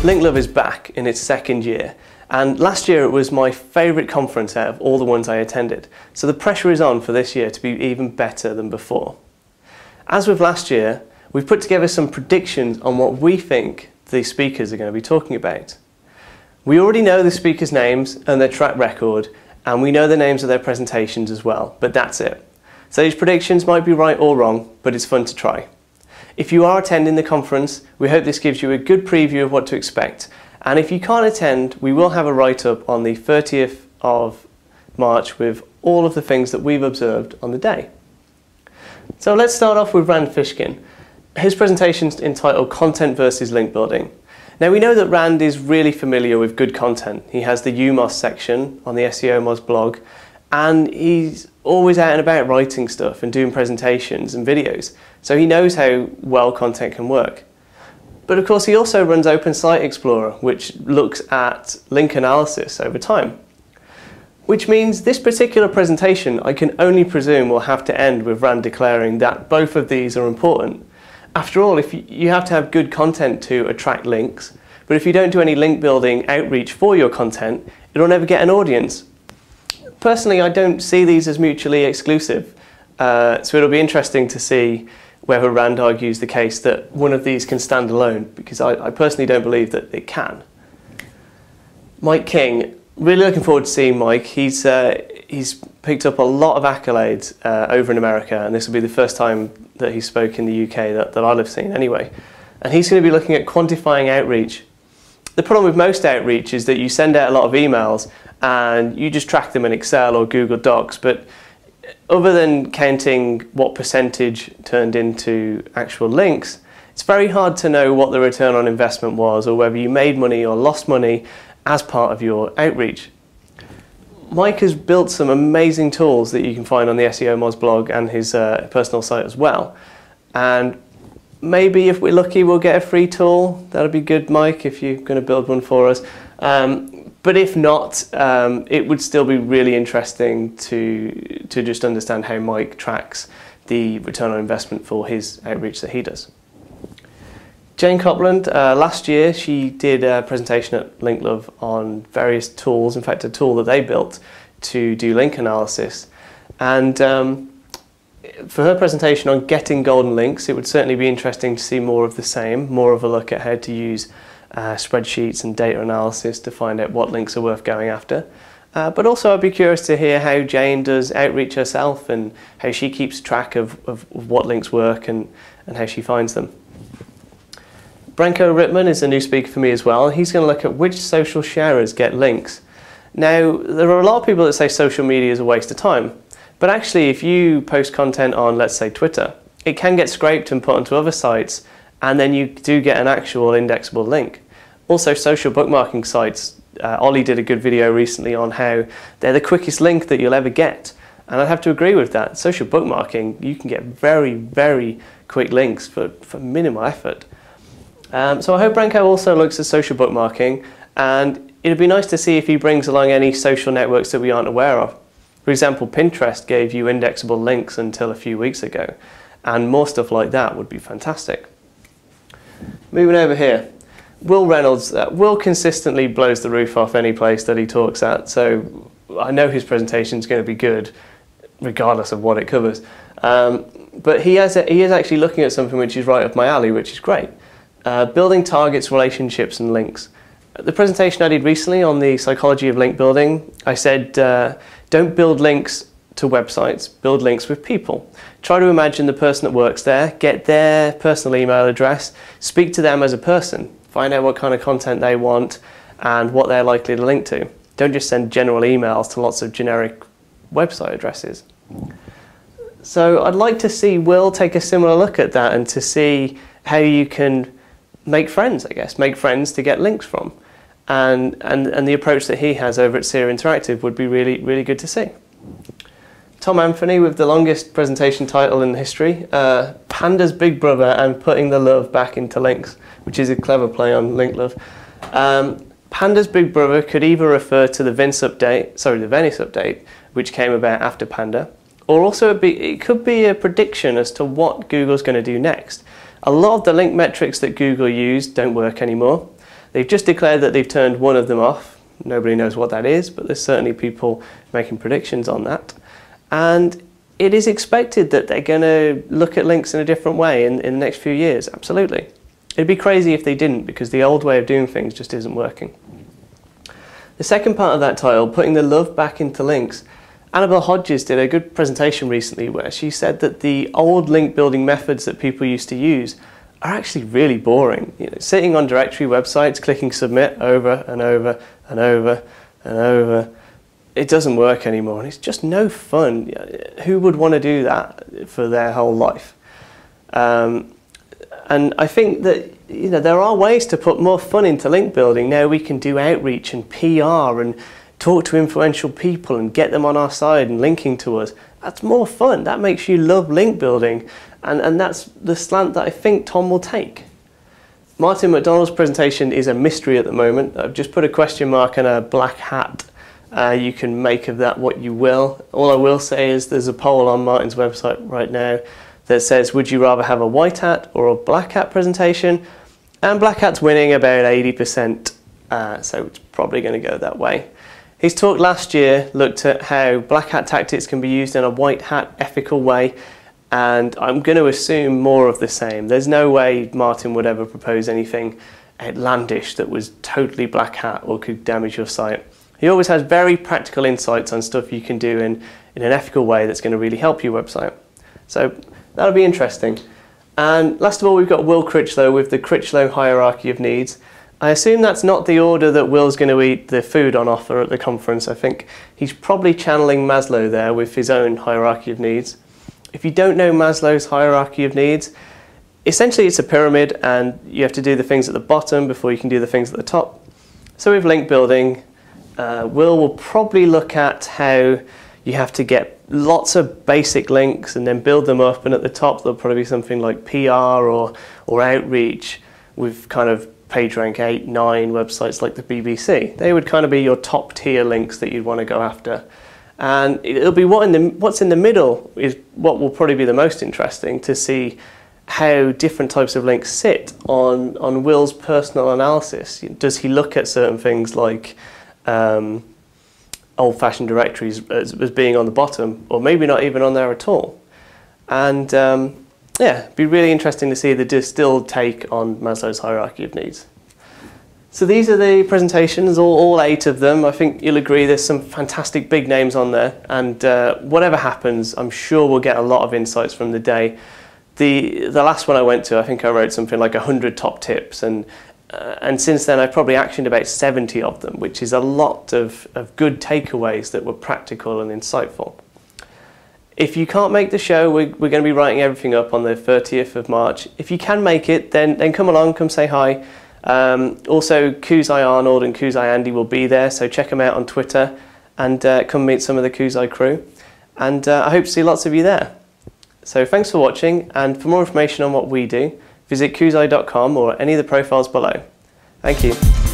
Linklove is back in its second year, and last year it was my favourite conference out of all the ones I attended, so the pressure is on for this year to be even better than before. As with last year, we've put together some predictions on what we think the speakers are going to be talking about. We already know the speakers' names and their track record, and we know the names of their presentations as well, but that's it. So these predictions might be right or wrong, but it's fun to try. If you are attending the conference, we hope this gives you a good preview of what to expect. And if you can't attend, we will have a write-up on the 30th of March with all of the things that we've observed on the day. So let's start off with Rand Fishkin. His presentation is entitled Content versus Link Building. Now we know that Rand is really familiar with good content. He has the UMOS section on the SEO Moz blog, and he's always out and about writing stuff and doing presentations and videos, so he knows how well content can work. But of course he also runs Open Site Explorer, which looks at link analysis over time. Which means this particular presentation, I can only presume, will have to end with Rand declaring that both of these are important. After all, if you have to have good content to attract links, but if you don't do any link building outreach for your content, it'll never get an audience. Personally, I don't see these as mutually exclusive, so it'll be interesting to see whether Rand argues the case that one of these can stand alone, because I personally don't believe that it can. Mike King, really looking forward to seeing Mike. He's picked up a lot of accolades over in America, and this will be the first time that he spoke in the UK that I'll have seen anyway. And he's going to be looking at quantifying outreach. The problem with most outreach is that you send out a lot of emails and you just track them in Excel or Google Docs, but other than counting what percentage turned into actual links, it's very hard to know what the return on investment was or whether you made money or lost money as part of your outreach. Mike has built some amazing tools that you can find on the SEO Moz blog and his personal site as well. And maybe if we're lucky we'll get a free tool. That'll be good, Mike, if you're going to build one for us. But if not, it would still be really interesting to just understand how Mike tracks the return on investment for his outreach that he does. Jane Copland, last year she did a presentation at Linklove on various tools, in fact a tool that they built to do link analysis. And for her presentation on getting golden links, it would certainly be interesting to see more of the same, more of a look at how to use spreadsheets and data analysis to find out what links are worth going after. But also I'd be curious to hear how Jane does outreach herself and how she keeps track of what links work and how she finds them. Branko Rittman is a new speaker for me as well. He's going to look at which social sharers get links. Now, there are a lot of people that say social media is a waste of time, but actually if you post content on, let's say, Twitter, it can get scraped and put onto other sites, and then you do get an actual indexable link. Also, social bookmarking sites, Ollie did a good video recently on how they're the quickest link that you'll ever get, and I'd have to agree with that. Social bookmarking, you can get very, very quick links for minimal effort. So I hope Branko also looks at social bookmarking, and it'd be nice to see if he brings along any social networks that we aren't aware of. For example, Pinterest gave you indexable links until a few weeks ago, and more stuff like that would be fantastic. Moving over here, Will Reynolds. Will consistently blows the roof off any place that he talks at, so I know his presentation is going to be good regardless of what it covers. But he is actually looking at something which is right up my alley, which is great. Building targets, relationships and links. The presentation I did recently on the psychology of link building, I said don't build links to websites, build links with people. Try to imagine the person that works there, get their personal email address, speak to them as a person, find out what kind of content they want and what they're likely to link to. Don't just send general emails to lots of generic website addresses. So I'd like to see Will take a similar look at that and to see how you can make friends, I guess, make friends to get links from. And the approach that he has over at Seer Interactive would be really, really good to see. Tom Anthony with the longest presentation title in history, Panda's Big Brother and Putting the Love Back into Links, which is a clever play on Linklove. Panda's Big Brother could either refer to the Venice update, which came about after Panda, or also it could be a prediction as to what Google's going to do next. A lot of the link metrics that Google used don't work anymore. They've just declared that they've turned one of them off. Nobody knows what that is, but there's certainly people making predictions on that. And it is expected that they're going to look at links in a different way in the next few years, absolutely. It'd be crazy if they didn't, because the old way of doing things just isn't working. The second part of that title, putting the love back into links, Annabelle Hodges did a good presentation recently where she said that the old link building methods that people used to use are actually really boring. You know, sitting on directory websites, clicking submit over and over and over and over, it doesn't work anymore, and it's just no fun. Who would want to do that for their whole life? And I think that there are ways to put more fun into link building. Now we can do outreach and PR and talk to influential people and get them on our side and linking to us. That's more fun. That makes you love link building, and that's the slant that I think Tom will take. Martin McDonald's presentation is a mystery at the moment. I've just put a question mark and a black hat. You can make of that what you will. All I will say is there's a poll on Martin's website right now that says, would you rather have a white hat or a black hat presentation? And black hat's winning about 80%, so it's probably going to go that way. His talk last year looked at how black hat tactics can be used in a white hat ethical way, and I'm going to assume more of the same. There's no way Martin would ever propose anything outlandish that was totally black hat or could damage your site. He always has very practical insights on stuff you can do in an ethical way that's going to really help your website. So that'll be interesting. And last of all, we've got Will Critchlow with the Critchlow hierarchy of needs. I assume that's not the order that Will's going to eat the food on offer at the conference. I think he's probably channeling Maslow there with his own hierarchy of needs. If you don't know Maslow's hierarchy of needs, essentially it's a pyramid, and you have to do the things at the bottom before you can do the things at the top. So with link building, will probably look at how you have to get lots of basic links and then build them up, and at the top there'll probably be something like PR or outreach with kind of PageRank 8, 9 websites like the BBC. They would kind of be your top tier links that you'd want to go after. And it'll be what's in the middle is what will probably be the most interesting, to see how different types of links sit on Will's personal analysis. Does he look at certain things like old-fashioned directories as being on the bottom, or maybe not even on there at all? And yeah, it'd be really interesting to see the distilled take on Maslow's hierarchy of needs. So these are the presentations, all 8 of them. I think you'll agree there's some fantastic big names on there, and whatever happens, I'm sure we'll get a lot of insights from the day. The last one I went to, I think I wrote something like 100 top tips, and since then I've probably actioned about 70 of them, which is a lot of good takeaways that were practical and insightful. If you can't make the show, we're going to be writing everything up on the 30th of March. If you can make it, then come along, come say hi. Also, Koozai Arnold and Koozai Andy will be there, so check them out on Twitter, and come meet some of the Koozai crew. And I hope to see lots of you there. So thanks for watching, and for more information on what we do, visit koozai.com or any of the profiles below. Thank you.